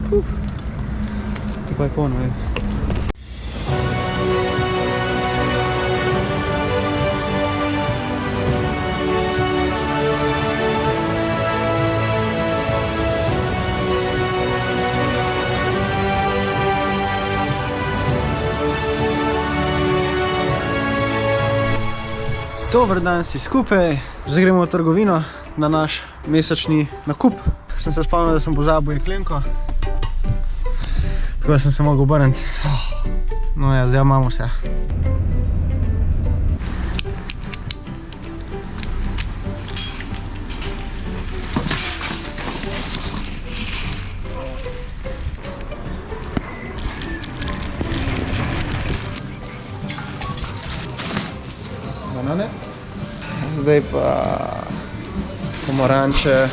Tu pa je polno, je. Dober dan si skupaj, zdaj gremo v trgovino na naš mesečni nakup. Sem se spomnil, da sem pozabil jeklenko, tako da sem se mogel obrniti. No ja, zdaj imamo vse. Banane. Zdaj pa pomaranče.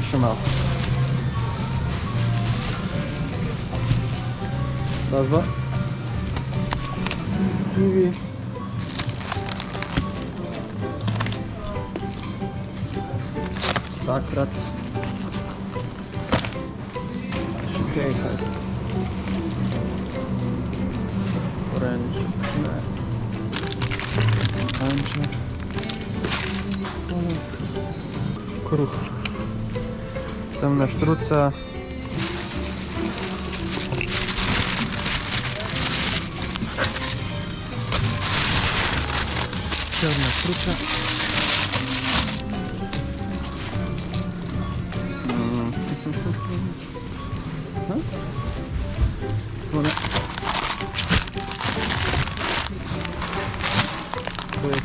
Še malo. Dva. Kiwi. Takrat. Okej, hajde. Orange. Ne. Orange. Kruh. Temna štruca. Črna štruca.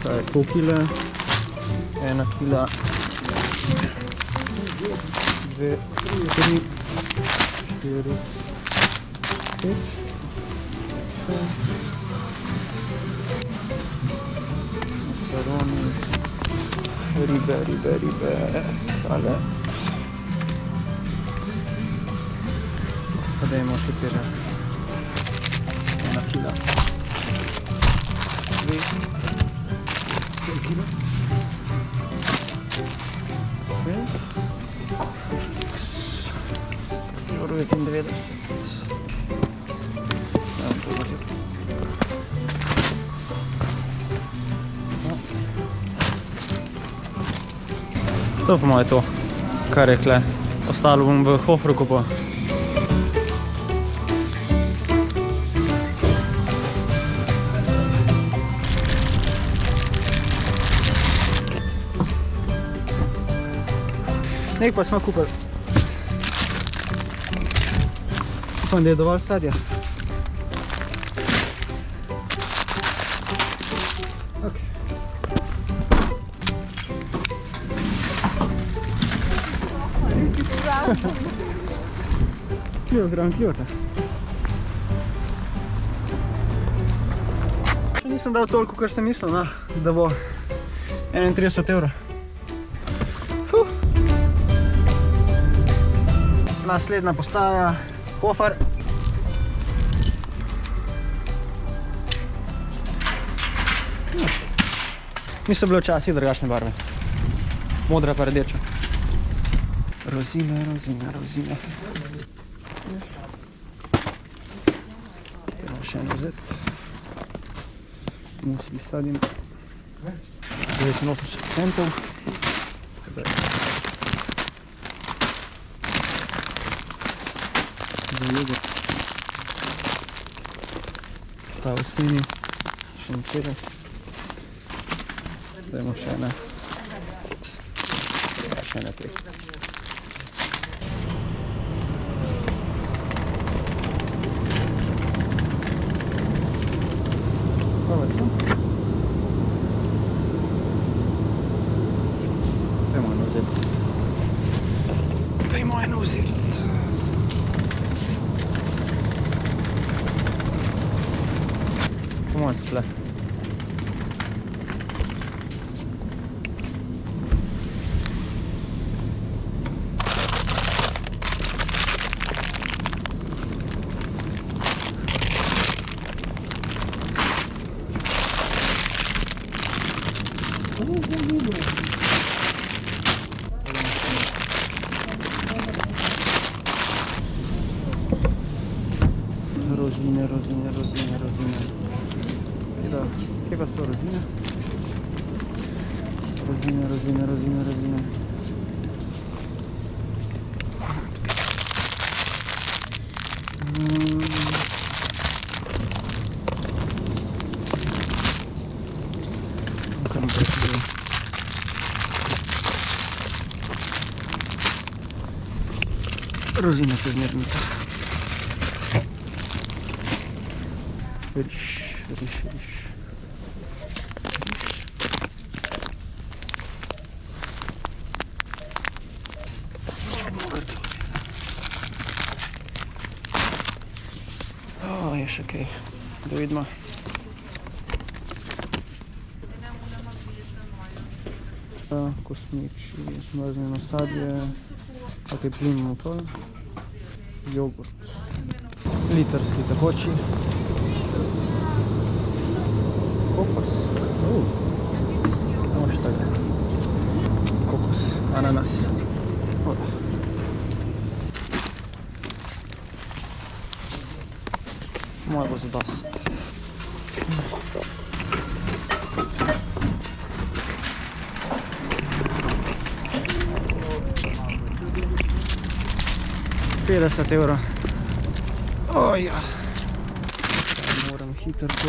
To je pol kile, 1 kila, 2, 3, 4, 5, makaroni, ribe, tale. Pa dajmo še tega 1 kila, 2 kila. Euro 95. To pa je to, kar je kle. Ostalo bom v Hofru kupil. Nek pa smo kupili. Upam, da je dovolj sadja. Ok. Kljivo zraven kljivota. Še nisem dal toliko, kar sem mislil, da bo 31 evrov. Naslednja postaja, Hofer. Niso bile včasih drugačne barve. Modra pa rdeča. Rozine. Treba še eno vzeti. Musli sadim. 89 centov. Jogurt. Ta v sini. Še nekaj. Dajmo še ene. Še ene 3. Hvala to. Dajmo eno vzeti. Come on, tle. Rozine. Kje pa so rozine? Rozine. Rozine se zmernica. Riš. O, je še kaj, da vidimo. Kosmiči, smrzne nasadje, kakaj plin motor, jogurt, litrski tekoči, kokos, moš tako, kokos, ananas, malo bo zadost. €50. Oja. Moram hitro to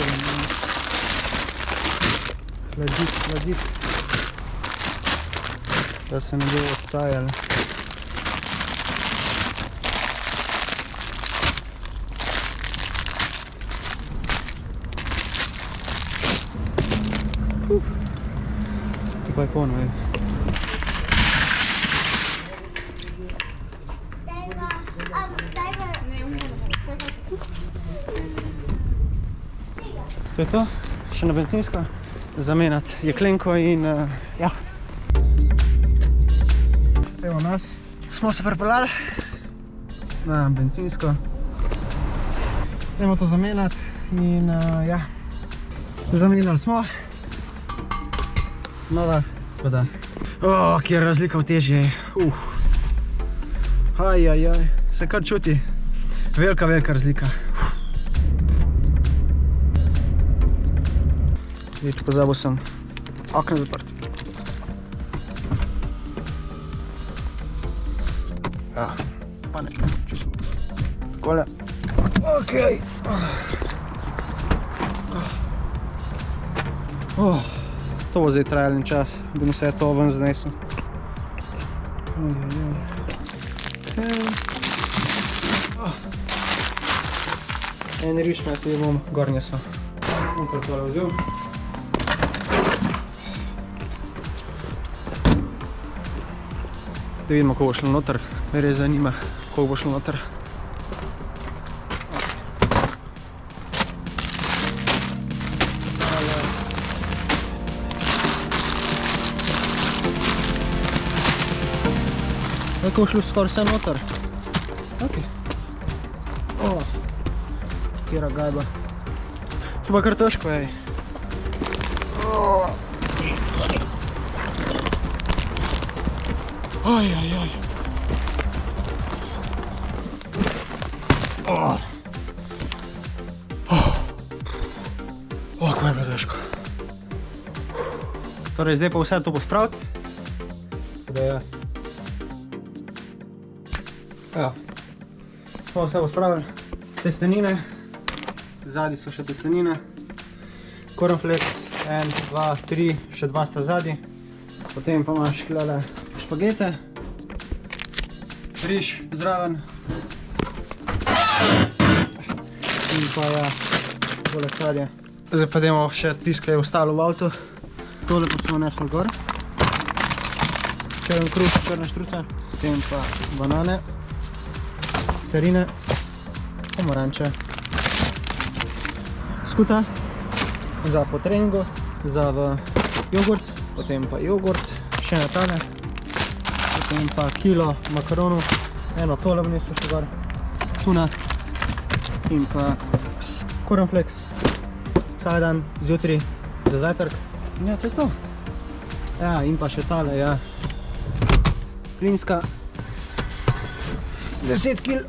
hladiti, da se ne bo odtajalo. Pa je polno, je. To je to, še na bencinsko, zamenjati jeklenko in ja. Evo nas, smo se pripeljali na bencinsko. Gremo to zamenjati in ja, zamenjali smo. Nova, tako da. O, kjer razlika v težje je. Ajajaj, se kar čuti. Velika razlika. Vidiš, pozabil sem okno zaprti. Ja, pa ne, čisto. Takole. Okej. To bo zdaj trajalen čas, da mi se je to ven znesel. En riž me tudi bom gornje so. Bom kar tole vzel. Da vidimo, kako bo šlo noter. Me res zanima, kako bo šlo noter. Kako bo šlo skoraj vse noter. Ok. Kjera gajba. To pa kar težko, ej. Ajajaj. Kako je bilo težko. Torej, zdaj pa vse to pospraviti. Da je. Evo. Smo vse pospravili. Testenine. Zadnji so še testenine. Cornflakes, 1, 2, 3, še 2 sta zadnji. Potem pa imaš klele špagete, riž zraven in pa ja, tole sadje. Zdaj pa dajmo še tisto, kaj je ostalo v avtu. Tole pa smo nesli gor. Črn kruh, črne štruce, potem pa banane, tarine, pomaranče, skuta za po treningu, za v jogurt, potem pa jogurt, še natane, potem pa kilo makaronov, eno tole bo nesel še gor, tuna in pa cornflakes, vsak dan, zjutraj, za zajtrk. In ja, to je to. Ja, in pa še tale, ja. Plinska. 10 kg.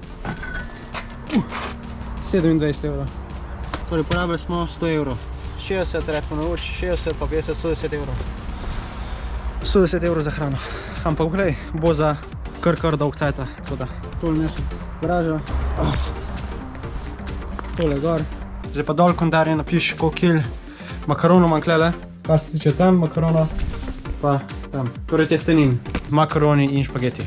27 evrov. Torej, porabili smo 100 evrov. 60, recimo na uč, 60 pa 50, 110 evrov. 110 evrov za hrano. Ampak glej, bo za kar dolg cajta. Tako da, tole nesem garažo. Tole gor. Zdaj pa dol komentarje napiši, koliko kil makaronov imam klele. Kar se tiče tam makaronov, pa tam. Torej testenin, makaroni in špageti.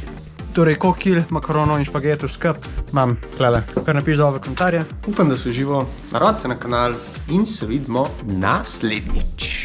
Torej, koliko kil makaronov in špagetov skup imam klele. Kar napiši dol v komentarje. Upam, da so živo. Narod se na kanal in se vidimo naslednjič.